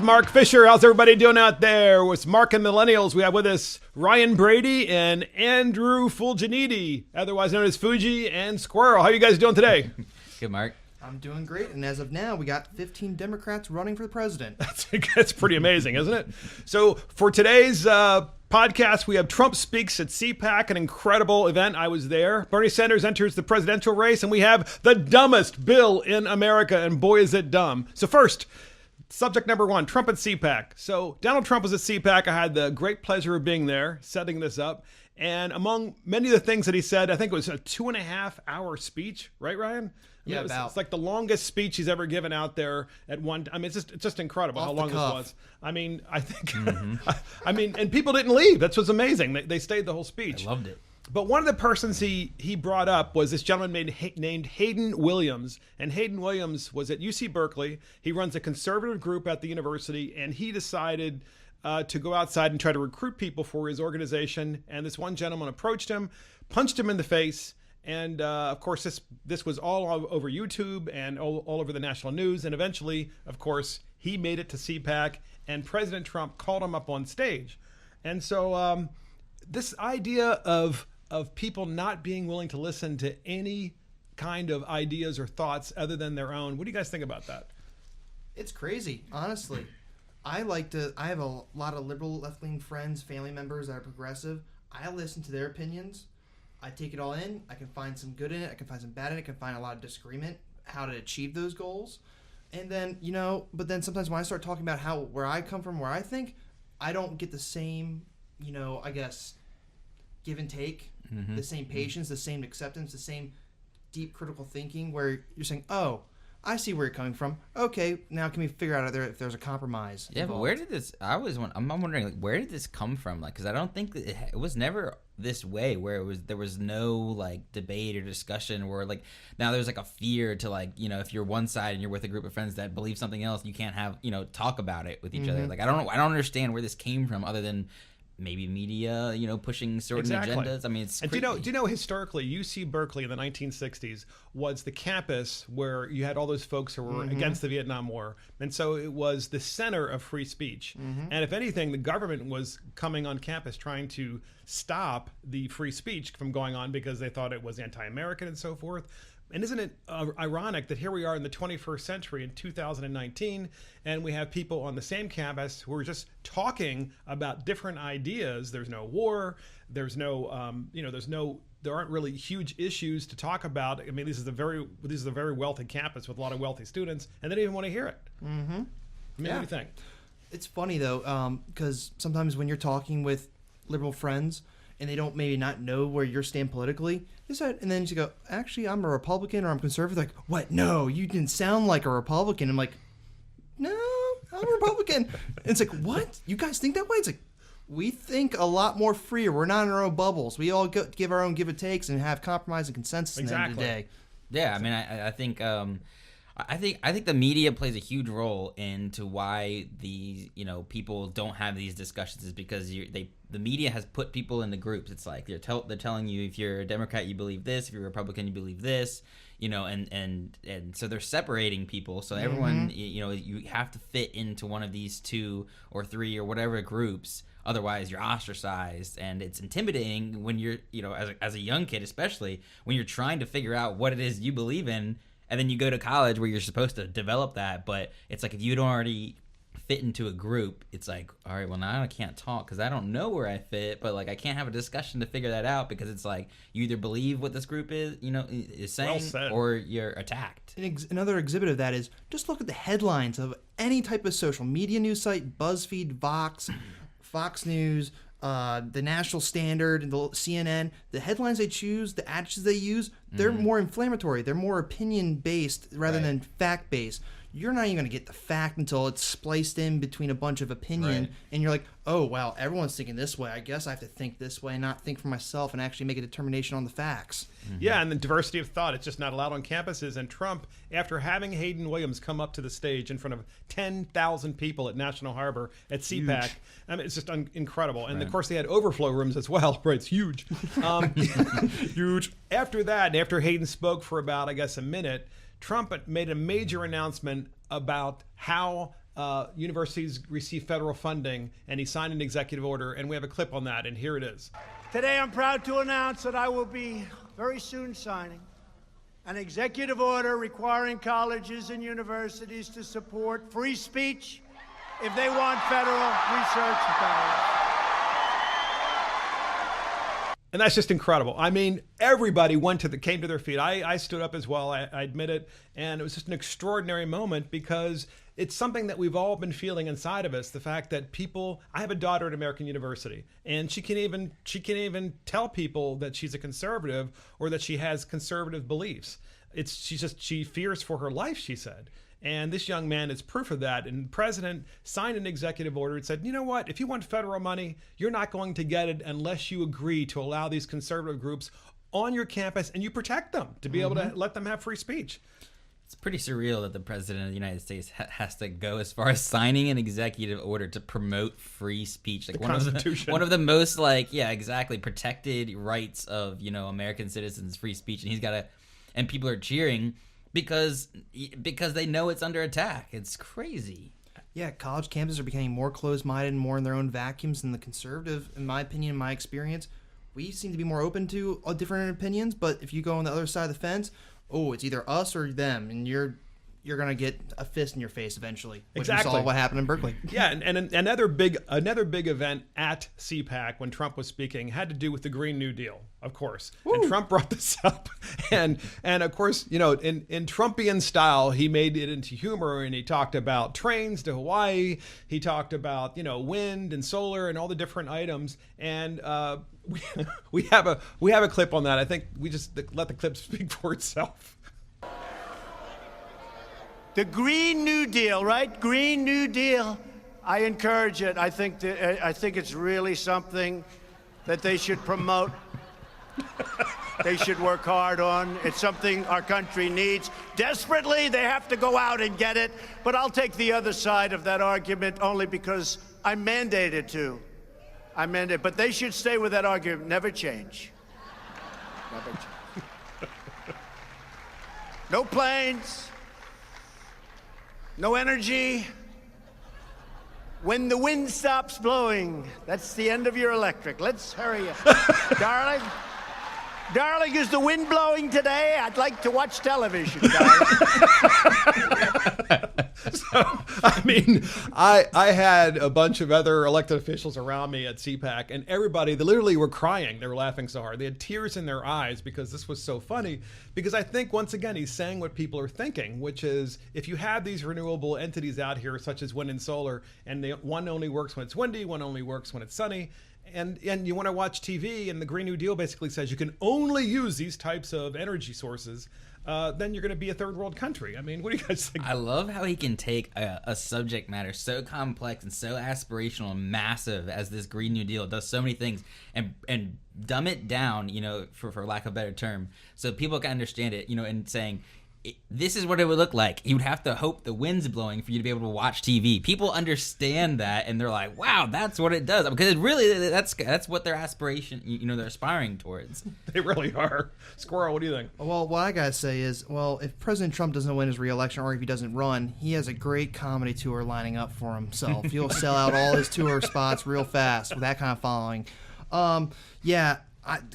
Mark Fisher. How's everybody doing out there? With Mark and Millennials, we have with us Ryan Brady and Andrew Fulginiti, otherwise known as Fuji and Squirrel. How are you guys doing today? Good, Mark. I'm doing great, and as of now, we got 15 Democrats running for the president. That's pretty amazing, isn't it? So for today's podcast, we have Trump speaks at CPAC, an incredible event. I was there. Bernie Sanders enters the presidential race, and we have the dumbest bill in America, and boy, is it dumb. So first, subject number one, Trump at CPAC. So Donald Trump was at CPAC. I had the great pleasure of being there, setting this up. And among many of the things that he said, I think it was a 2.5-hour speech, right, Ryan? Yeah, it's like the longest speech he's ever given out there at one. I mean, it's just incredible how long this was. I mean, I think, I mean, and people didn't leave. That's what's amazing. They stayed the whole speech. I loved it. But one of the persons he brought up was this gentleman named Hayden Williams. And Hayden Williams was at UC Berkeley. He runs a conservative group at the university, and he decided to go outside and try to recruit people for his organization. And this one gentleman approached him, punched him in the face. And of course, this was all over YouTube and all over the national news. And eventually, of course, he made it to CPAC, and President Trump called him up on stage. And so this idea of people not being willing to listen to any kind of ideas or thoughts other than their own, what do you guys think about that? It's crazy, honestly. I have a lot of liberal left-wing friends, family members that are progressive. I listen to their opinions. I take it all in. I can find some good in it. I can find some bad in it. I can find a lot of disagreement, how to achieve those goals. And then, but then sometimes when I start talking about where I come from, where I think, I don't get the same, I guess, give and take, the same patience, the same acceptance, the same deep critical thinking where you're saying, oh, I see where you're coming from. Okay, now can we figure out if there's a compromise? Yeah, involved? but where did this? I'm wondering, like, where did this come from? Like, because I don't think that it was never this way where there was no like debate or discussion where like now there's like a fear to like if you're one side and you're with a group of friends that believe something else, you can't have talk about it with each other. Like I don't understand where this came from other than maybe media, pushing certain agendas. I mean, it's and crazy. do you know historically, UC Berkeley in the 1960s was the campus where you had all those folks who were against the Vietnam War, and so it was the center of free speech. And if anything, the government was coming on campus trying to stop the free speech from going on because they thought it was anti-American and so forth. And isn't it ironic that here we are in the 21st century in 2019, and we have people on the same campus who are just talking about different ideas. There's no war. There's no, there aren't really huge issues to talk about. I mean, this is a very wealthy campus with a lot of wealthy students, and they don't even want to hear it. I mean, what do you think? It's funny though, because sometimes when you're talking with liberal friends and they don't maybe not know where you stand politically, and then you go, actually, I'm a Republican or I'm conservative. Like, what? No, you didn't sound like a Republican. I'm like, no, I'm a Republican. And it's like, what? You guys think that way? It's like, we think a lot more freer. We're not in our own bubbles. We all give our own give and takes and have compromise and consensus at the end of the day. Yeah, I mean, I think I think the media plays a huge role into why these people don't have these discussions is because the media has put people into groups. It's like they're telling you if you're a Democrat you believe this, if you're a Republican you believe this, and so they're separating people. So everyone you have to fit into one of these 2 or 3 or whatever groups. Otherwise, you're ostracized, and it's intimidating when you're as a young kid, especially when you're trying to figure out what it is you believe in. And then you go to college where you're supposed to develop that, but it's like if you don't already fit into a group, it's like, all right, well, now I can't talk because I don't know where I fit, but like I can't have a discussion to figure that out because it's like you either believe what this group is saying, or you're attacked. Another exhibit of that is just look at the headlines of any type of social media news site, BuzzFeed, Vox, Fox News, the National Standard, and the CNN. The headlines they choose, the adages they use, they're more inflammatory. They're more opinion-based rather than fact-based. You're not even going to get the fact until it's spliced in between a bunch of opinion, and you're like, oh, wow, everyone's thinking this way. I guess I have to think this way and not think for myself and actually make a determination on the facts. Yeah, and the diversity of thought, it's just not allowed on campuses. And Trump, after having Hayden Williams come up to the stage in front of 10,000 people at National Harbor at CPAC, I mean, it's just incredible. And, of course, they had overflow rooms as well. Right, it's huge. Huge. After that, after Hayden spoke for about, I guess, a minute, Trump made a major announcement about how universities receive federal funding, and he signed an executive order, and we have a clip on that, and here it is. Today I'm proud to announce that I will be very soon signing an executive order requiring colleges and universities to support free speech if they want federal research dollars. And that's just incredible. I mean, everybody came to their feet. I stood up as well, I admit it. And it was just an extraordinary moment because it's something that we've all been feeling inside of us. The fact that I have a daughter at American University, and she can even tell people that she's a conservative or that she has conservative beliefs. She fears for her life, she said. And this young man is proof of that. And the president signed an executive order and said, you know what? If you want federal money, you're not going to get it unless you agree to allow these conservative groups on your campus and you protect them to be able to let them have free speech. It's pretty surreal that the president of the United States has to go as far as signing an executive order to promote free speech. Like the Constitution. One of the most protected rights of, American citizens, free speech. And people are cheering because they know it's under attack. It's crazy. Yeah, college campuses are becoming more closed-minded and more in their own vacuums than the conservative, in my opinion, in my experience. We seem to be more open to different opinions, but if you go on the other side of the fence, it's either us or them, and you're going to get a fist in your face eventually. Which Exactly. we saw what happened in Berkeley. Yeah, and another big event at CPAC when Trump was speaking had to do with the Green New Deal, of course. Woo. And Trump brought this up, and of course, in Trumpian style, he made it into humor, and he talked about trains to Hawaii. He talked about wind and solar and all the different items, and we have a clip on that. I think we just let the clip speak for itself. The Green New Deal, right? Green New Deal. I encourage it. I think it's really something that they should promote. They should work hard on. It's something our country needs desperately. They have to go out and get it. But I'll take the other side of that argument only because I'm mandated to. But they should stay with that argument. Never change. Never change. No planes. No energy. When the wind stops blowing, that's the end of your electric. Let's hurry up. Darling, is the wind blowing today? I'd like to watch television, darling. So, I mean, I had a bunch of other elected officials around me at CPAC, and everybody, they literally were crying. They were laughing so hard. They had tears in their eyes because this was so funny. Because I think, once again, he's saying what people are thinking, which is if you have these renewable entities out here, such as wind and solar, and one only works when it's windy, one only works when it's sunny, and you want to watch TV, and the Green New Deal basically says you can only use these types of energy sources, then you're going to be a third world country. I mean, what do you guys think? I love how he can take a subject matter so complex and so aspirational and massive as this Green New Deal. It does so many things and dumb it down, for lack of a better term, so people can understand it, and saying, this is what it would look like. You'd have to hope the wind's blowing for you to be able to watch TV. People understand that, and they're like, "Wow, that's what it does." Because it really, that's what their aspiration, they're aspiring towards. They really are. Squirrel, what do you think? Well, what I gotta say is, if President Trump doesn't win his re-election, or if he doesn't run, he has a great comedy tour lining up for himself. He'll sell out all his tour spots real fast with that kind of following.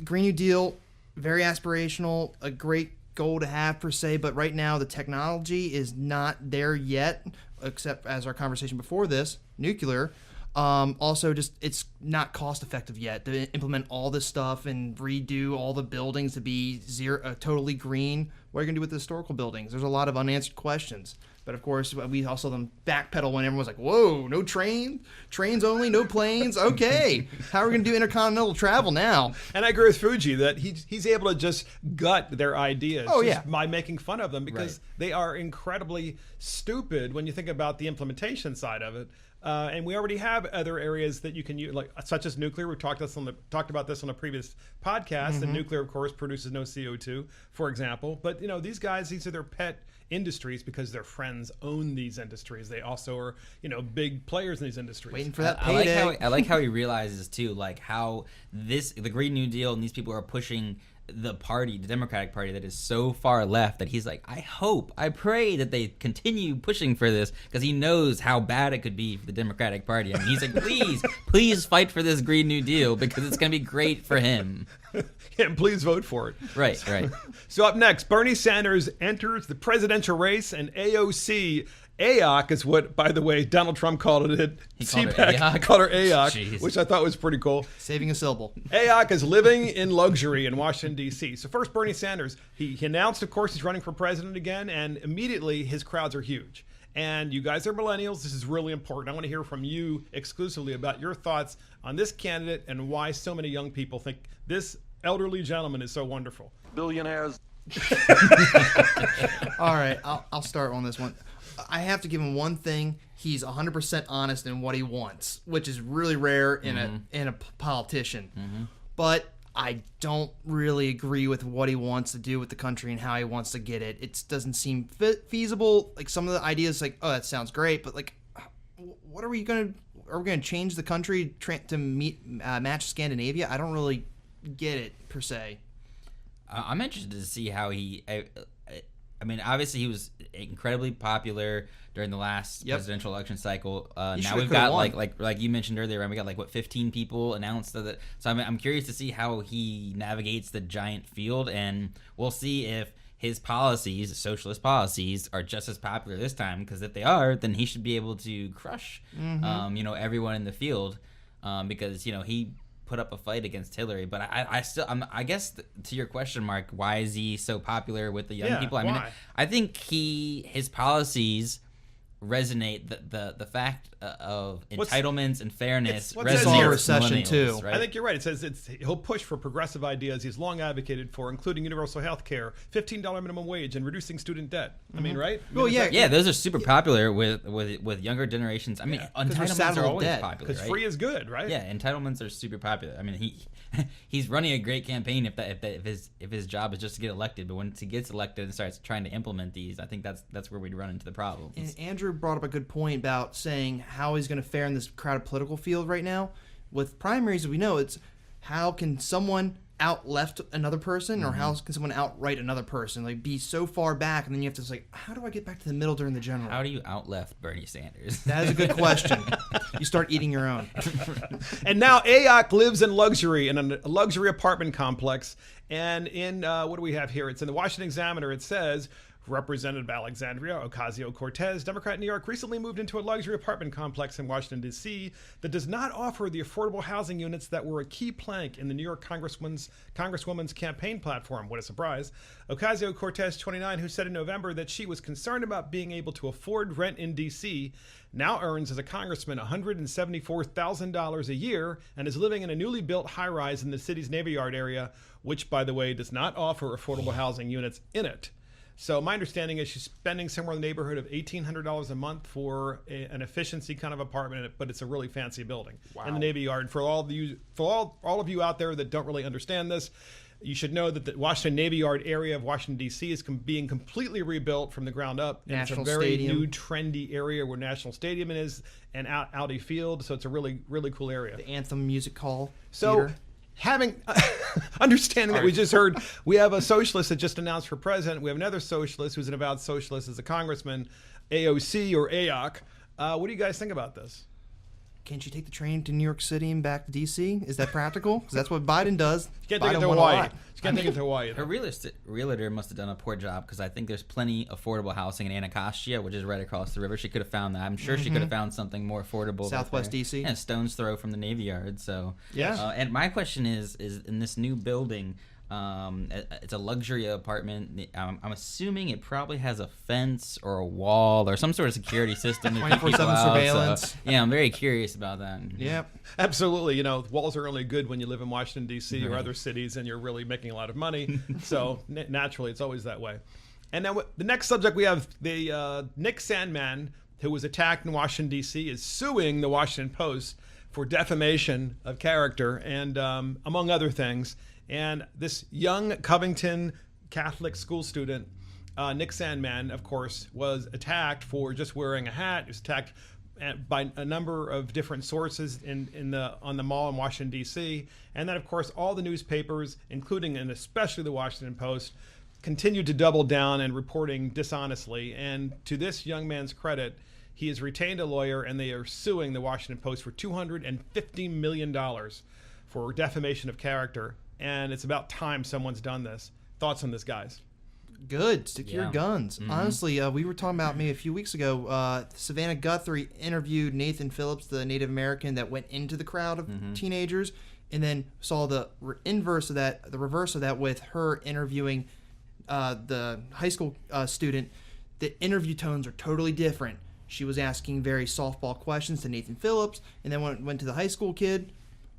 Green New Deal, very aspirational, a great goal to have per se, but right now the technology is not there yet, except as our conversation before this, nuclear. Also, just it's not cost effective yet to implement all this stuff and redo all the buildings to be totally green. What are you gonna do with the historical buildings? There's a lot of unanswered questions. But of course, we also saw them backpedal when everyone was like, "Whoa, no trains only, no planes." Okay, how are we gonna do intercontinental travel now? And I agree with Fuji that he's able to just gut their ideas by making fun of them because they are incredibly stupid when you think about the implementation side of it. And we already have other areas that you can use, like such as nuclear. We've talked about this on a previous podcast. Mm-hmm. And nuclear, of course, produces no CO2, for example. But these guys, these are their pet industries because their friends own these industries. They also are, big players in these industries. Waiting for that payday. I like how he realizes too, like how the Green New Deal and these people are pushing the Democratic Party, that is so far left that he's like, I pray that they continue pushing for this, because he knows how bad it could be for the Democratic Party. I mean, he's like, please fight for this Green New Deal, because it's going to be great for him. And please vote for it. Right. So up next, Bernie Sanders enters the presidential race, and AOC, AOC is what, by the way, Donald Trump called it. CPAC called her AOC, which I thought was pretty cool. Saving a syllable. AOC is living in luxury in Washington, D.C. So first, Bernie Sanders. He announced, of course, he's running for president again, and immediately his crowds are huge. And you guys are millennials. This is really important. I want to hear from you exclusively about your thoughts on this candidate and why so many young people think this elderly gentleman is so wonderful. Billionaires. All right, I'll start on this one. I have to give him one thing. He's 100% honest in what he wants, which is really rare in a politician. But I don't really agree with what he wants to do with the country and how he wants to get it. It doesn't seem feasible. Like, some of the ideas, like, oh, that sounds great, but like, what are we gonna change the country to match Scandinavia? I don't really get it per se. I'm interested to see how he. I mean, obviously he was incredibly popular during the last presidential election cycle. Now we've got like you mentioned earlier, and we got 15 people announced that. So I'm curious to see how he navigates the giant field, and we'll see if his policies, socialist policies, are just as popular this time. Because if they are, then he should be able to crush, everyone in the field, because he put up a fight against Hillary. But I guess to your question, Mark, why is he so popular with the young people? I mean, I think his policies resonate. The fact of entitlements and fairness resonates with recession too. Right? I think you're right. It says he'll push for progressive ideas he's long advocated for, including universal health care, $15 minimum wage, and reducing student debt. I mean, right? Well, yeah, those are super popular with younger generations. I mean, entitlements are always popular, because free is good, right? Yeah, entitlements are super popular. I mean, he's running a great campaign if his job is just to get elected. But once he gets elected and starts trying to implement these, I think that's where we'd run into the problems. And Andrew brought up a good point about saying how he's going to fare in this crowded political field right now. With primaries, we know it's how can someone out-left another person, or how can someone outright another person? Like, be so far back, and then you have to say, how do I get back to the middle during the general? How do you out-left Bernie Sanders? That is a good question. You start eating your own. And now AOC lives in luxury in a luxury apartment complex. And in, what do we have here? It's in the Washington Examiner. It says, Representative Alexandria Ocasio-Cortez, Democrat in New York, recently moved into a luxury apartment complex in Washington, D.C. that does not offer the affordable housing units that were a key plank in the New York Congresswoman's campaign platform. What a surprise. Ocasio-Cortez, 29, who said in November that she was concerned about being able to afford rent in D.C., now earns as a congressman $174,000 a year and is living in a newly built high-rise in the city's Navy Yard area, which, by the way, does not offer affordable housing units in it. So my understanding is she's spending somewhere in the neighborhood of $1,800 a month for an efficiency kind of apartment, but it's a really fancy building in the Navy Yard. For all of you out there that don't really understand this, you should know that the Washington Navy Yard area of Washington, D.C. is being completely rebuilt from the ground up. And National it's a very Stadium. new, trendy area where National Stadium is and Audi Field. So it's a really, really cool area. The Anthem Music Hall. So Theater. having understanding that we just heard, we have a socialist that just announced for president. We have another socialist who's an avowed socialist as a congressman, AOC or AOC. What do you guys think about this? Can't you take the train to New York City and back to D.C.? Is that practical? Because that's what Biden does. You can't take it to Hawaii. You can't take it to Hawaii. Her realtor must have done a poor job, because I think there's plenty affordable housing in Anacostia, which is right across the river. She could have found that. I'm sure she could have found something more affordable. Southwest D.C. Yeah, stone's throw from the Navy Yard. So yes. And my question is in this new building, it's a luxury apartment. I'm assuming it probably has a fence or a wall or some sort of security system. 24/7 surveillance. So, yeah, I'm very curious about that. Yeah, absolutely. You know, walls are only good when you live in Washington, D.C. or other cities and you're really making a lot of money. So naturally, it's always that way. And now the next subject we have, the Nick Sandmann, who was attacked in Washington, D.C., is suing the Washington Post for defamation of character and among other things. And this young Covington Catholic school student, Nick Sandmann, of course, was attacked for just wearing a hat. He was attacked by a number of different sources on the mall in Washington, D.C. And then, of course, all the newspapers, including and especially the Washington Post, continued to double down and reporting dishonestly. And to this young man's credit, he has retained a lawyer, and they are suing the Washington Post for $250 million for defamation of character. And it's about time someone's done this. Thoughts on this, guys? Good. Stick to your guns. Honestly, we were talking about maybe a few weeks ago. Savannah Guthrie interviewed Nathan Phillips, the Native American that went into the crowd of teenagers, and then saw the reverse of that with her interviewing the high school student. The interview tones are totally different. She was asking very softball questions to Nathan Phillips, and then went to the high school kid,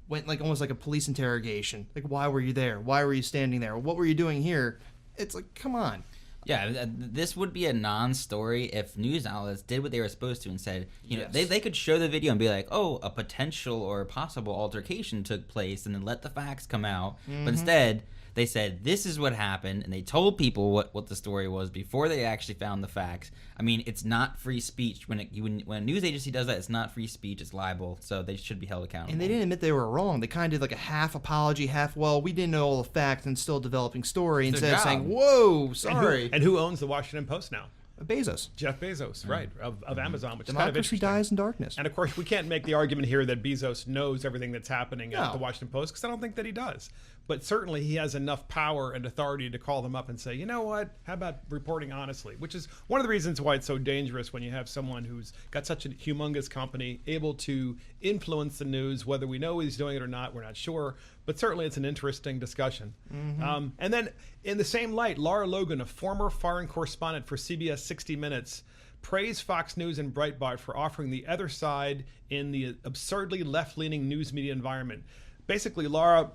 went like almost like a police interrogation. Like, why were you there? Why were you standing there? What were you doing here? It's like, come on. Yeah, this would be a non-story if news outlets did what they were supposed to and said, you know, they could show the video and be like, oh, a potential or possible altercation took place, and then let the facts come out. But instead, they said, this is what happened, and they told people what the story was before they actually found the facts. I mean, it's not free speech. When a news agency does that, it's not free speech, it's libel, so they should be held accountable. And they didn't admit they were wrong. They kind of did like a half apology, half, well, we didn't know all the facts, and still developing story, instead of saying, whoa, sorry. And who owns the Washington Post now? Bezos. Jeff Bezos, right, of Amazon, which is kind of Democracy interesting. dies in darkness. And of course, we can't make the argument here that Bezos knows everything that's happening at the Washington Post, because I don't think that he does. But certainly he has enough power and authority to call them up and say, you know what, how about reporting honestly? Which is one of the reasons why it's so dangerous when you have someone who's got such a humongous company able to influence the news. Whether we know he's doing it or not, we're not sure. But certainly it's an interesting discussion. And then in the same light, Lara Logan, a former foreign correspondent for CBS 60 Minutes, praised Fox News and Breitbart for offering the other side in the absurdly left-leaning news media environment. Basically, Lara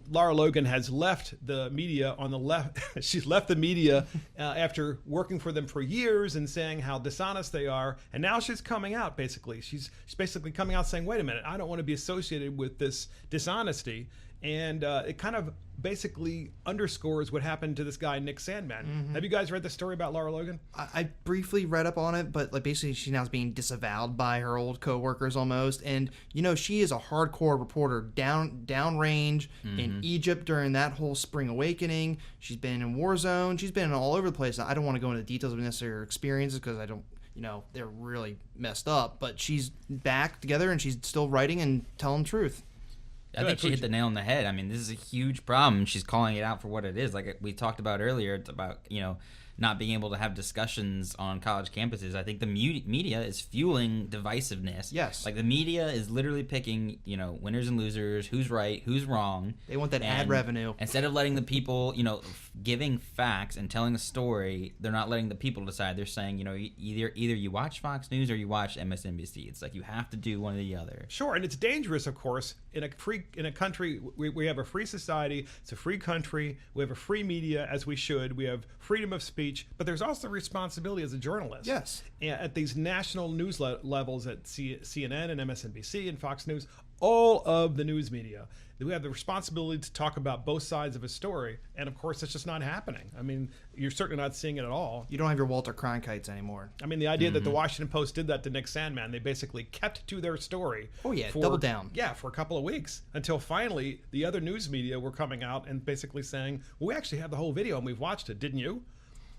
Logan has left the media on the left. She's left the media after working for them for years and saying how dishonest they are. And now she's coming out, basically. She's basically coming out saying, wait a minute, I don't want to be associated with this dishonesty. And it kind of basically underscores what happened to this guy, Nick Sandmann. Have you guys read the story about Lara Logan? I briefly read up on it, but like basically she now is being disavowed by her old coworkers almost. And, you know, she is a hardcore reporter downrange in Egypt during that whole Spring Awakening. She's been in war zone. She's been all over the place. I don't want to go into details of necessary experiences because I don't, you know, they're really messed up. But she's back together and she's still writing and telling the truth. I think she hit the nail on the head. I mean, this is a huge problem. She's calling it out for what it is. Like we talked about earlier, it's about, you know, not being able to have discussions on college campuses. I think the media is fueling divisiveness. Yes. Like the media is literally picking, you know, winners and losers, who's right, who's wrong. They want that ad revenue. Instead of letting the people, you know, giving facts and telling a story, they're not letting the people decide. They're saying, you know, either you watch Fox News or you watch MSNBC. It's like you have to do one or the other. Sure, and it's dangerous, of course, in a country. We have a free society. It's a free country. We have a free media, as we should. We have freedom of speech, but there's also responsibility as a journalist. Yes. At these national news levels at CNN and MSNBC and Fox News, all of the news media, we have the responsibility to talk about both sides of a story, and of course, that's just not happening. I mean, you're certainly not seeing it at all. You don't have your Walter Cronkites anymore. I mean, the idea that the Washington Post did that to Nick Sandmann, they basically kept to their story. Oh yeah, double down. Yeah, for a couple of weeks until finally the other news media were coming out and basically saying, well, we actually have the whole video and we've watched it, didn't you?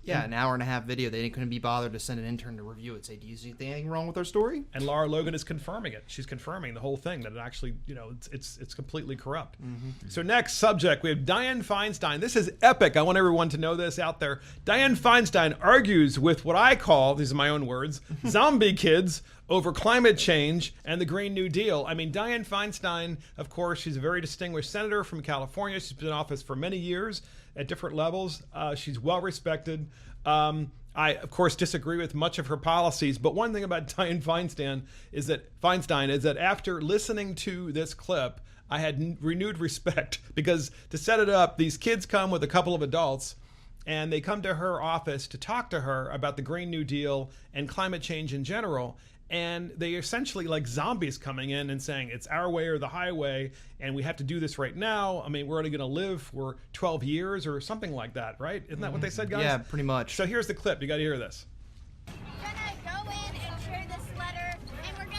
Yeah, an hour and a half video. They couldn't be bothered to send an intern to review it. Say, do you see anything wrong with our story? And Lara Logan is confirming it. She's confirming the whole thing, that it actually, you know, it's completely corrupt. So next subject, we have Dianne Feinstein. This is epic. I want everyone to know this out there. Dianne Feinstein argues with what I call, these are my own words, zombie kids over climate change and the Green New Deal. I mean, Dianne Feinstein, of course, she's a very distinguished senator from California. She's been in office for many years at different levels. She's well respected. I, of course, disagree with much of her policies, but one thing about Dianne Feinstein is that after listening to this clip, I had renewed respect, because to set it up, these kids come with a couple of adults, and they come to her office to talk to her about the Green New Deal and climate change in general. And they essentially like zombies coming in and saying it's our way or the highway, and we have to do this right now. I mean, we're only going to live for 12 years or something like that, right? Isn't that what they said, guys? Yeah, pretty much. So here's the clip. You got to hear this. We're going to go in and share this letter, and we're going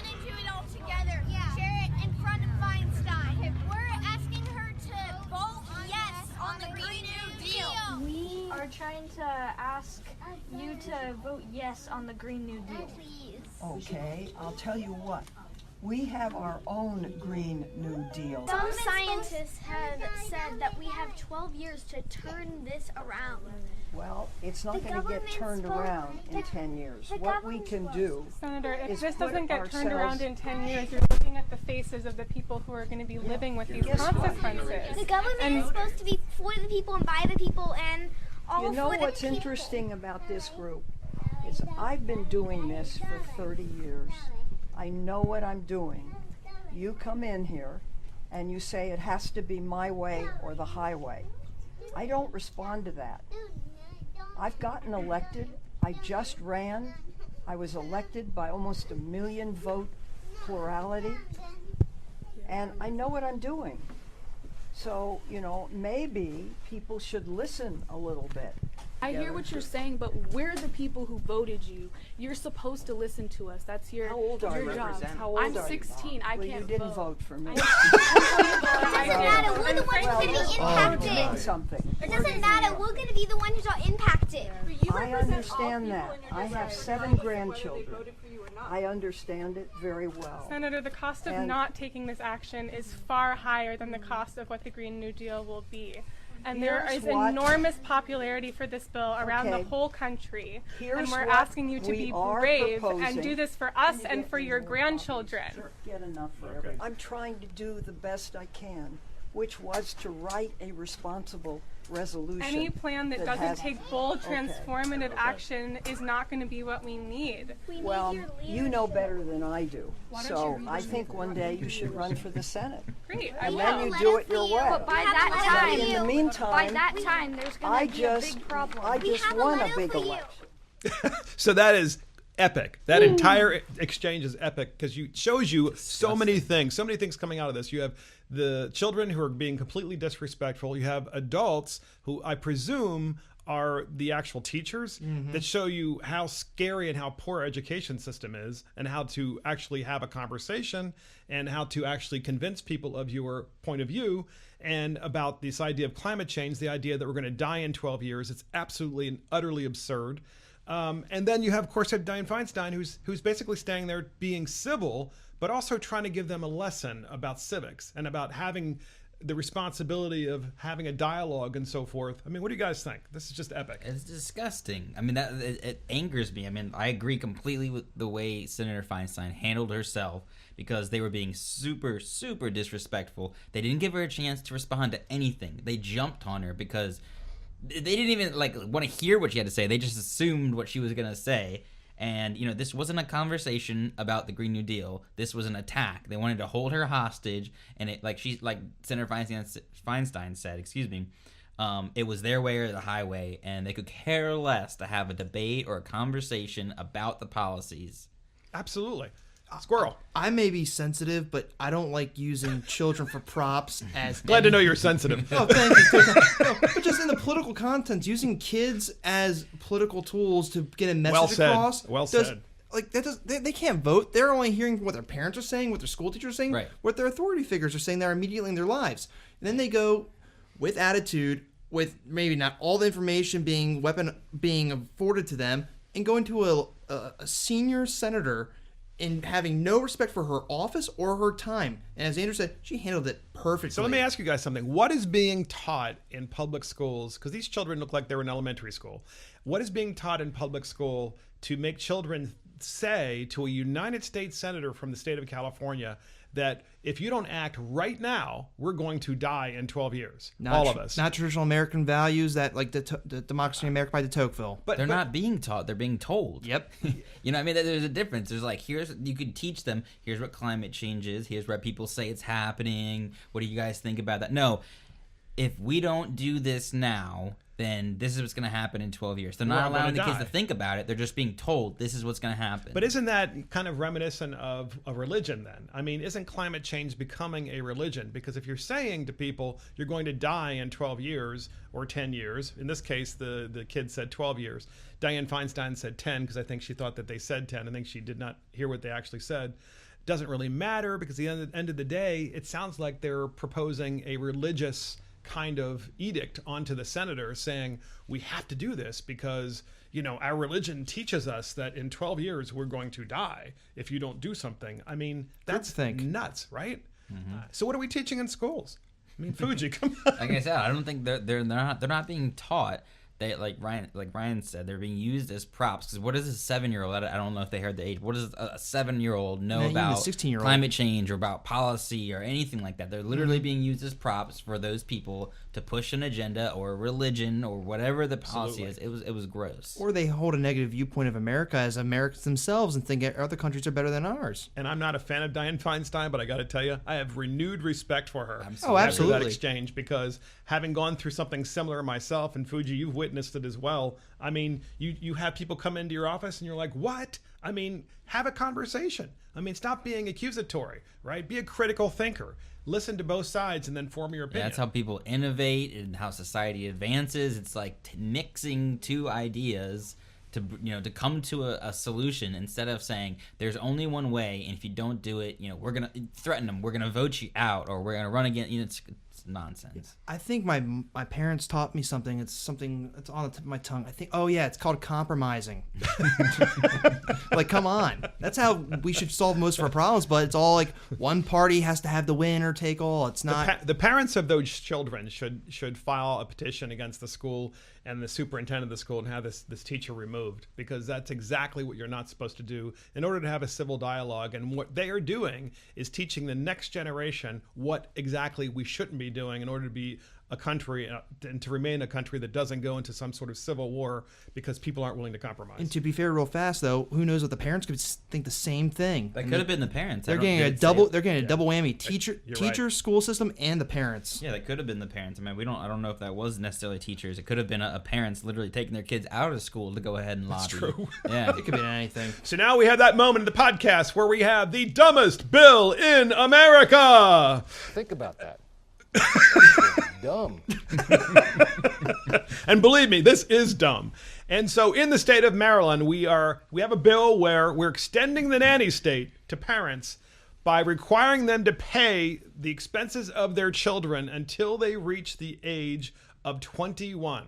trying to ask you to vote yes on the Green New Deal. Okay, I'll tell you what. We have our own Green New Deal. Some scientists have said that we have 12 years to turn this around. Well, it's not going to get turned around in 10 years. What we can do, Senator, if is this put doesn't get turned ourselves- around in 10 years, you're looking at the faces of the people who are going to be living with these consequences. The government is supposed to be for the people and by the people and all You know for the what's people. interesting about this group is I've been doing this for 30 years. I know what I'm doing. You come in here and you say it has to be my way or the highway. I don't respond to that. I've gotten elected. I just ran. I was elected by almost 1 million vote plurality. And I know what I'm doing. So, you know, maybe people should listen a little bit. I hear what you're saying, but we're the people who voted you. You're supposed to listen to us. That's your How old are you? job. How old I'm are you? 16. I Well, can't you didn't vote for me. It doesn't matter. We're the ones who's going to be Means impacted. something. It doesn't matter. We're going to be the ones who are impacted. I understand that. I have 7 grandchildren. I understand it very well. Senator, the cost of And- not taking this action is far higher than the cost of what the Green New Deal will be. And there Here's is what- enormous popularity for this bill around Okay. the whole country. Here's And we're what asking you to we be are brave and proposing. do this for us and for your grandchildren. Get enough for everyone. I'm trying to do the best I can, which was to write a responsible resolution. Any plan that doesn't has- take bold, Okay. transformative action is not going to be what we need. Well, you know better than I do. Why don't So you I think one day you should run for the Senate. Great, I And will. then you do it your way. But by that But time, in the meantime, by that time, there's I going to be just, a big problem. I just have a won a letter big for you. election. So that is epic. That entire exchange is epic because you shows you so many things coming out of this. You have the children who are being completely disrespectful. You have adults who I presume are the actual teachers that show you how scary and how poor our education system is and how to actually have a conversation and how to actually convince people of your point of view and about this idea of climate change, the idea that we're going to die in 12 years. It's absolutely and utterly absurd. And then you have, of course, Dianne Feinstein, who's basically staying there being civil, but also trying to give them a lesson about civics and about having the responsibility of having a dialogue and so forth. I mean, what do you guys think? This is just epic. It's disgusting. I mean, it angers me. I mean, I agree completely with the way Senator Feinstein handled herself because they were being super, super disrespectful. They didn't give her a chance to respond to anything. They jumped on her because they didn't even want to hear what she had to say. They just assumed what she was going to say. And, you know, this wasn't a conversation about the Green New Deal. This was an attack. They wanted to hold her hostage. And it, like Senator Feinstein said, it was their way or the highway. And they could care less to have a debate or a conversation about the policies. Absolutely. Squirrel. I may be sensitive, but I don't like using children for props as Glad to know you're sensitive. Oh, thank you. No, but just in the political content, using kids as political tools to get a message Well said. across. Well said. Like they can't vote. They're only hearing what their parents are saying, what their school teachers are saying, Right. what their authority figures are saying that are immediately in their lives. And then they go with attitude, with maybe not all the information being afforded to them, and go into a senior senator and having no respect for her office or her time. And as Andrew said, she handled it perfectly. So let me ask you guys something. What is being taught in public schools? Because these children look like they were in elementary school. What is being taught in public school to make children say to a United States senator from the state of California that if you don't act right now, we're going to die in 12 years? All of us. Not traditional American values that like the democracy in America by de Tocqueville. They're not being taught. They're being told. Yep. You know what I mean? There's a difference. There's you could teach them, here's what climate change is. Here's where people say it's happening. What do you guys think about that? No. If we don't do this now, then this is what's going to happen in 12 years. They're not allowing the kids to think about it. They're just being told this is what's going to happen. But isn't that kind of reminiscent of a religion then? I mean, isn't climate change becoming a religion? Because if you're saying to people you're going to die in 12 years or 10 years, in this case the kid said 12 years. Dianne Feinstein said 10 because I think she thought that they said 10. I think she did not hear what they actually said. Doesn't really matter because at the end of the day, it sounds like they're proposing a religious kind of edict onto the senator saying, we have to do this because, you know, our religion teaches us that in 12 years we're going to die if you don't do something. I mean, that's nuts, right? So what are we teaching in schools? I mean, Fuji, come on. Like I said, I don't think they're not being taught. They like Ryan said, they're being used as props. Because what does a 7-year-old? I don't know if they heard the age. What does a 7-year-old know about 16-year-old. climate change or about policy or anything like that? They're literally being used as props for those people to push an agenda or a religion or whatever the policy is. It was gross. Or they hold a negative viewpoint of America as Americans themselves and think other countries are better than ours. And I'm not a fan of Dianne Feinstein, but I got to tell you, I have renewed respect for her. Oh, absolutely. After that exchange, because having gone through something similar myself, and Fuji, you've witnessed it as well. I mean, you have people come into your office and you're like, what? I mean, have a conversation. I mean, stop being accusatory, right? Be a critical thinker. Listen to both sides and then form your opinion. Yeah, that's how people innovate and how society advances. It's like mixing two ideas to come to a solution instead of saying there's only one way, and if you don't do it, we're gonna threaten them, we're gonna vote you out, or we're gonna run again. It's nonsense. I think my parents taught me something. It's something that's on the tip of my tongue. I think, it's called compromising. Like, come on. That's how we should solve most of our problems, but it's all like one party has to have the win or take all. It's not. The parents of those children should file a petition against the school and the superintendent of the school and have this teacher removed, because that's exactly what you're not supposed to do in order to have a civil dialogue. And what they are doing is teaching the next generation what exactly we shouldn't be doing in order to be a country and to remain a country that doesn't go into some sort of civil war because people aren't willing to compromise. And to be fair, real fast though, who knows what the parents could think the same thing. That could have been the parents. They're getting a double whammy. Teacher, right. School system, and the parents. Yeah, that could have been the parents. I mean, I don't know if that was necessarily teachers. It could have been a parents literally taking their kids out of school to go ahead and lobby. That's true. Yeah, it could be anything. So now we have that moment in the podcast where we have the dumbest bill in America. Think about that. Dumb. And believe me, this is dumb. And so in the state of Maryland, we have a bill where we're extending the nanny state to parents by requiring them to pay the expenses of their children until they reach the age of 21.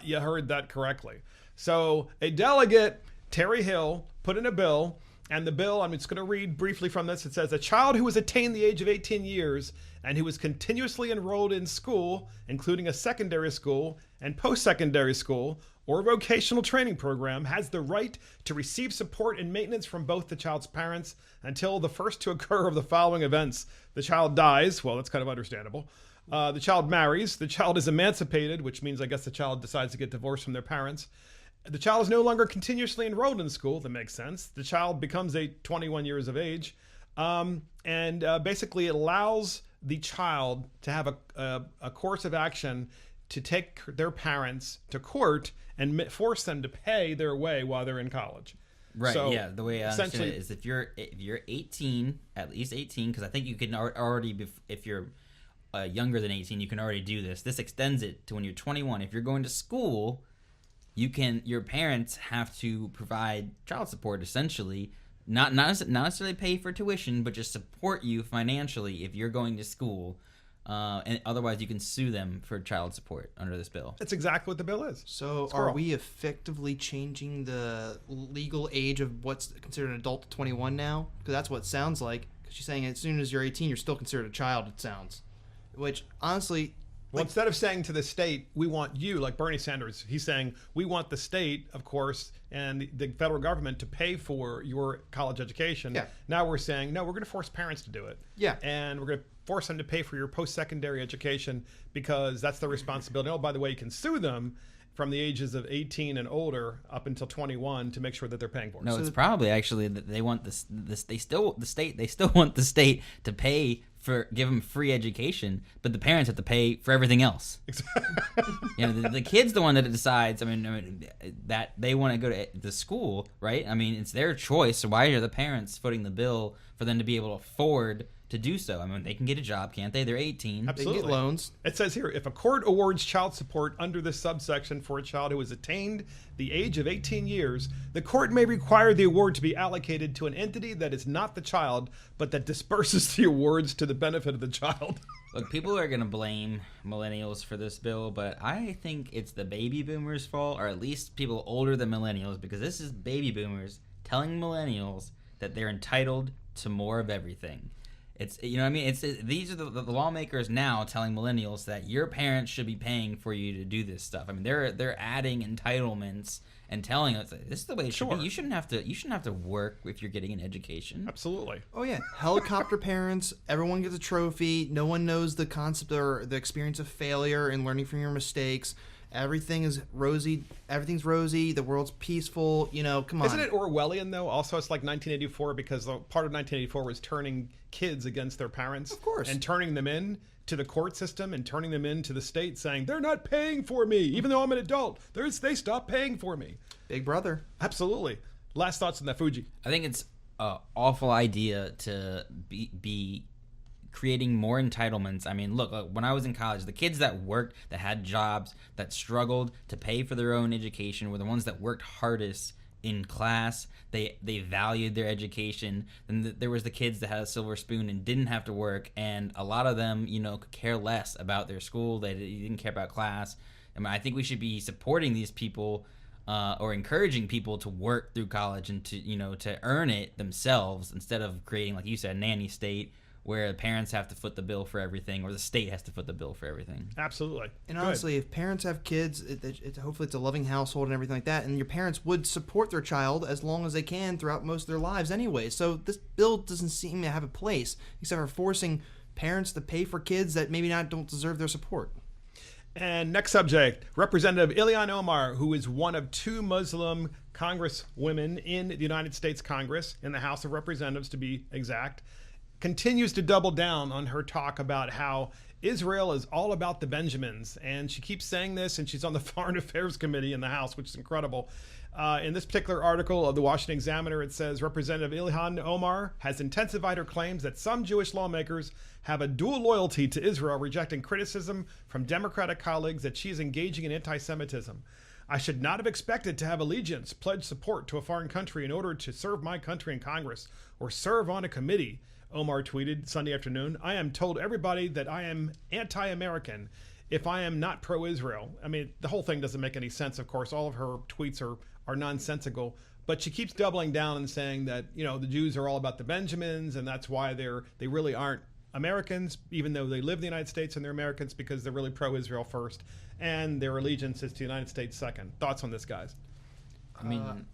You heard that correctly. So a delegate, Terry Hill, put in a bill, and the bill, I'm just going to read briefly from this. It says, a child who has attained the age of 18 years and who is continuously enrolled in school, including a secondary school and post-secondary school or vocational training program, has the right to receive support and maintenance from both the child's parents until the first to occur of the following events. The child dies. Well, that's kind of understandable. The child marries. The child is emancipated, which means I guess the child decides to get divorced from their parents. The child is no longer continuously enrolled in school. That makes sense. The child becomes 21 years of age. And basically it allows the child to have a course of action to take their parents to court and force them to pay their way while they're in college. Right. So yeah. The way I understand it is if you're 18, at least 18, because I think you can already, if you're younger than 18, you can already do this. This extends it to when you're 21. If you're going to school, your parents have to provide child support, essentially. Not necessarily pay for tuition, but just support you financially if you're going to school. And otherwise, you can sue them for child support under this bill. That's exactly what the bill is. So are we effectively changing the legal age of what's considered an adult to 21 now? Because that's what it sounds like. Because she's saying as soon as you're 18, you're still considered a child, it sounds. Which, honestly... Well, instead of saying to the state, we want you, like Bernie Sanders, he's saying, we want the state, of course, and the federal government to pay for your college education. Yeah. Now we're saying, no, we're going to force parents to do it. Yeah. And we're going to force them to pay for your post-secondary education because that's their responsibility. Oh, by the way, you can sue them from the ages of 18 and older up until 21 to make sure that they're paying for it. No, it's probably actually that they want they still want the state to pay give them free education, but the parents have to pay for everything else. The kid's the one that decides. I mean that they want to go to the school, right? I mean, it's their choice. So why are the parents footing the bill for them to be able to afford to do so? I mean, they can get a job, can't they? They're 18. Absolutely. They get loans. It says here, if a court awards child support under this subsection for a child who has attained the age of 18 years, the court may require the award to be allocated to an entity that is not the child, but that disperses the awards to the benefit of the child. Look, people are going to blame millennials for this bill, but I think it's the baby boomers' fault, or at least people older than millennials, because this is baby boomers telling millennials that they're entitled to more of everything. It's, you know what I mean? These are the lawmakers now telling millennials that your parents should be paying for you to do this stuff. I mean, they're adding entitlements and telling us this is the way it should be. You shouldn't have to work if you're getting an education. Absolutely. Oh yeah, helicopter parents. Everyone gets a trophy. No one knows the concept or the experience of failure and learning from your mistakes. Everything is rosy. Everything's rosy. The world's peaceful. You know, come on. Isn't it Orwellian though? Also, it's like 1984 because part of 1984 was turning kids against their parents. Of course. And turning them in to the court system and turning them into the state, saying they're not paying for me, even though I'm an adult. They stop paying for me. Big brother. Absolutely. Last thoughts on that, Fuji. I think it's an awful idea to be creating more entitlements. I mean, look, when I was in college, the kids that worked, that had jobs, that struggled to pay for their own education were the ones that worked hardest in class. They valued their education. And there was the kids that had a silver spoon and didn't have to work, and a lot of them, you know, could care less about their school. They didn't care about class. I mean, I think we should be supporting these people or encouraging people to work through college and to earn it themselves, instead of creating, like you said, a nanny state where the parents have to foot the bill for everything, or the state has to foot the bill for everything. Absolutely. And honestly, if parents have kids, hopefully it's a loving household and everything like that, and your parents would support their child as long as they can throughout most of their lives anyway. So this bill doesn't seem to have a place, except for forcing parents to pay for kids that maybe don't deserve their support. And next subject, Representative Ilhan Omar, who is one of 2 Muslim congresswomen in the United States Congress, in the House of Representatives to be exact, continues to double down on her talk about how Israel is all about the Benjamins. And she keeps saying this, and she's on the Foreign Affairs Committee in the House, which is incredible. In this particular article of the Washington Examiner, it says Representative Ilhan Omar has intensified her claims that some Jewish lawmakers have a dual loyalty to Israel, rejecting criticism from Democratic colleagues that she is engaging in anti-Semitism. I should not have expected to have allegiance, pledge support to a foreign country in order to serve my country in Congress or serve on a committee, Omar tweeted Sunday afternoon. I am told everybody that I am anti-American if I am not pro-Israel. I mean, the whole thing doesn't make any sense, of course. All of her tweets are nonsensical. But she keeps doubling down and saying that, you know, the Jews are all about the Benjamins, and that's why they really aren't Americans, even though they live in the United States, and they're Americans because they're really pro-Israel first, and their allegiance is to the United States second. Thoughts on this, guys? I mean,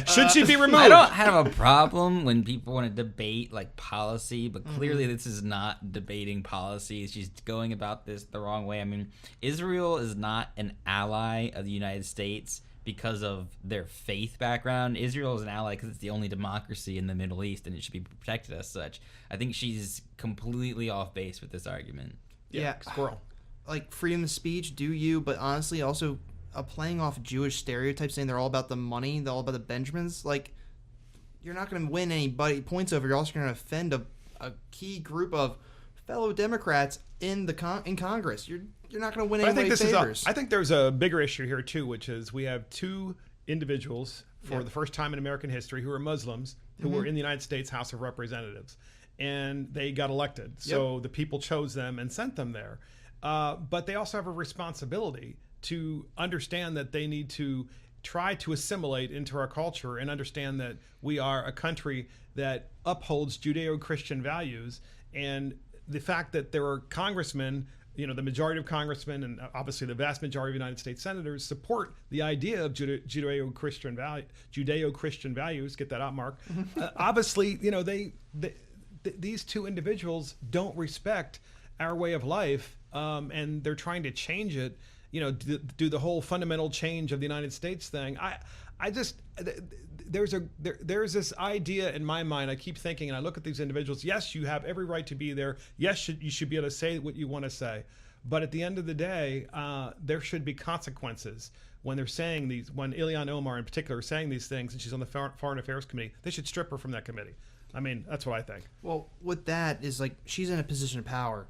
should she be removed? I don't have a problem when people want to debate like policy, but clearly this is not debating policy. She's going about this the wrong way. I mean, Israel is not an ally of the United States because of their faith background. Israel is an ally because it's the only democracy in the Middle East, and it should be protected as such. I think she's completely off base with this argument. Yeah, squirrel. Like, freedom of speech, do you, but honestly also playing off Jewish stereotypes, saying they're all about the money, they're all about the Benjamins. Like, you're not going to win anybody points over. You're also going to offend a key group of fellow Democrats in Congress. You're not going to win anybody favors. I think there's a bigger issue here too, which is we have 2 individuals for the first time in American history who are Muslims who were in the United States House of Representatives, and they got elected. So the people chose them and sent them there. But they also have a responsibility to understand that they need to try to assimilate into our culture and understand that we are a country that upholds Judeo-Christian values. And the fact that there are congressmen, you know, the majority of congressmen and obviously the vast majority of United States senators support the idea of Judeo-Christian values. Get that out, Mark. Obviously, you know, these 2 individuals don't respect our way of life, and they're trying to change it. You know, do the whole fundamental change of the United States thing. There's this idea in my mind. I keep thinking, and I look at these individuals. Yes, you have every right to be there. Yes, you should be able to say what you want to say. But at the end of the day, there should be consequences when they're saying these. When Ilhan Omar, in particular, is saying these things, and she's on the Foreign Affairs Committee, they should strip her from that committee. I mean, that's what I think. Well, with that is like she's in a position of power.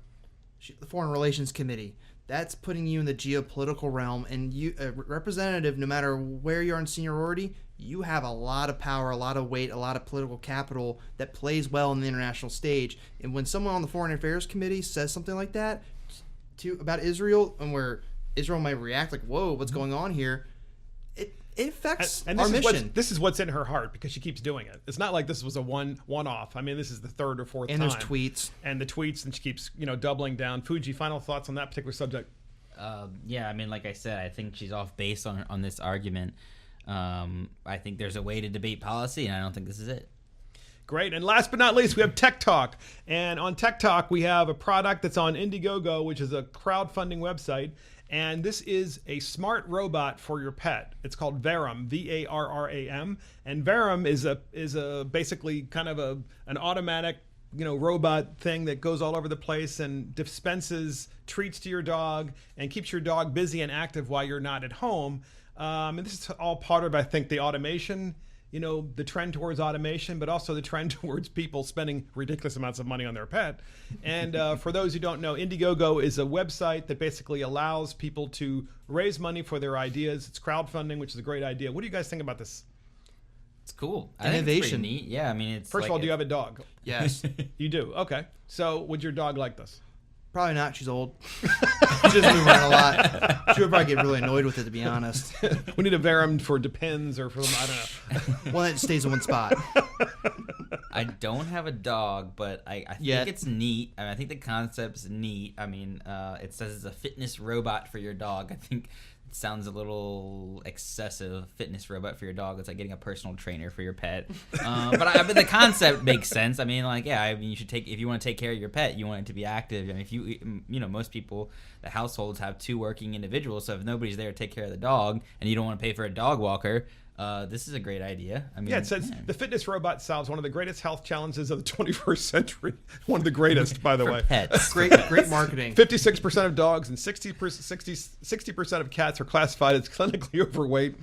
The Foreign Relations Committee. That's putting you in the geopolitical realm, and you, a representative, no matter where you are in seniority, you have a lot of power, a lot of weight, a lot of political capital that plays well on the international stage. And when someone on the Foreign Affairs Committee says something like that about Israel, and where Israel might react like, whoa, what's going on here? It affects our mission. This is what's in her heart because she keeps doing it. It's not like this was a one-off. I mean, this is the third or fourth time. And there's tweets. And the tweets, and she keeps, doubling down. Fuji, final thoughts on that particular subject? Yeah, I mean, like I said, I think she's off base on this argument. I think there's a way to debate policy, and I don't think this is it. Great. And last but not least, we have Tech Talk. And on Tech Talk, we have a product that's on Indiegogo, which is a crowdfunding website. And this is a smart robot for your pet. It's called Verum, Varram. And Verum is a basically kind of an automatic, robot thing that goes all over the place and dispenses treats to your dog and keeps your dog busy and active while you're not at home. And this is all part of, I think, the automation, the trend towards automation, but also the trend towards people spending ridiculous amounts of money on their pet. And for those who don't know, Indiegogo is a website that basically allows people to raise money for their ideas. It's crowdfunding, which is a great idea. What do you guys think about this? It's cool. Innovation. I think it's pretty neat. Yeah, I mean, it's First of all, do you have a dog? Yes. You do? Okay. So would your dog like this? Probably not. She's old. She doesn't move around a lot. She would probably get really annoyed with it, to be honest. We need a Verum for Depends or for, I don't know. One that stays in one spot. I don't have a dog, but I think it's neat. I mean, I think the concept's neat. I mean, it says it's a fitness robot for your dog. I think it sounds a little excessive. Fitness robot for your dog. It's like getting a personal trainer for your pet. But the concept makes sense. I mean, you should if you want to take care of your pet, you want it to be active. I mean, if most people, the households have 2 working individuals. So if nobody's there to take care of the dog, and you don't want to pay for a dog walker, this is a great idea. I mean, it says the fitness robot solves one of the greatest health challenges of the 21st century. One of the greatest, by the way. Pets. Great marketing. 56% of dogs and 60% of cats are classified as clinically overweight.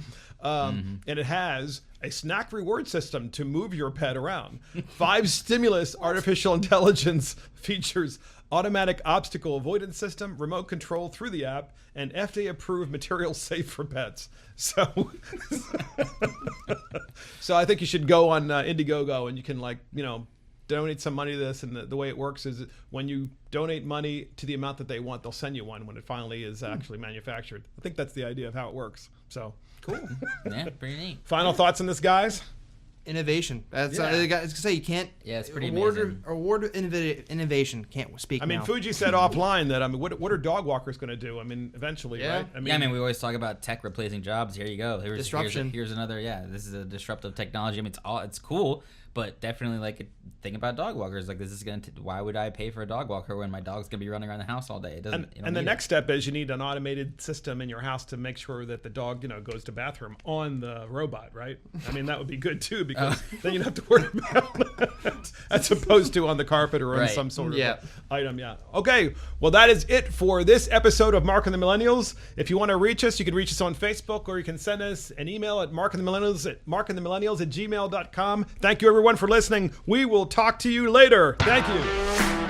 And it has a snack reward system to move your pet around. 5 stimulus artificial intelligence features, automatic obstacle avoidance system, remote control through the app, and FDA-approved material safe for pets. So I think you should go on Indiegogo, and you can donate some money to this. And the way it works is when you donate money to the amount that they want, they'll send you one when it finally is actually manufactured. I think that's the idea of how it works. So cool. Yeah, pretty neat. Final thoughts on this, guys? Innovation. That's I was gonna say, you can't. Yeah, it's pretty amazing. Award innovation can't speak. I mean, now. Fuji said offline that what are dog walkers going to do? I mean, eventually, right? I mean, we always talk about tech replacing jobs. Here you go. Disruption. Here's another. Yeah, this is a disruptive technology. I mean, it's cool, but definitely think about dog walkers. Like, this is why would I pay for a dog walker when my dog's gonna be running around the house all day? It doesn't. And the next step is you need an automated system in your house to make sure that the dog goes to bathroom on the robot, right? I mean, that would be good too, because then you don't have to worry about it as opposed to on the carpet or on some sort of item. Yeah. Okay. Well, that is it for this episode of Mark and the Millennials. If you want to reach us, you can reach us on Facebook, or you can send us an email at markandthemillennials@gmail.com. Thank you, everyone, for listening. We will talk to you later. Thank you.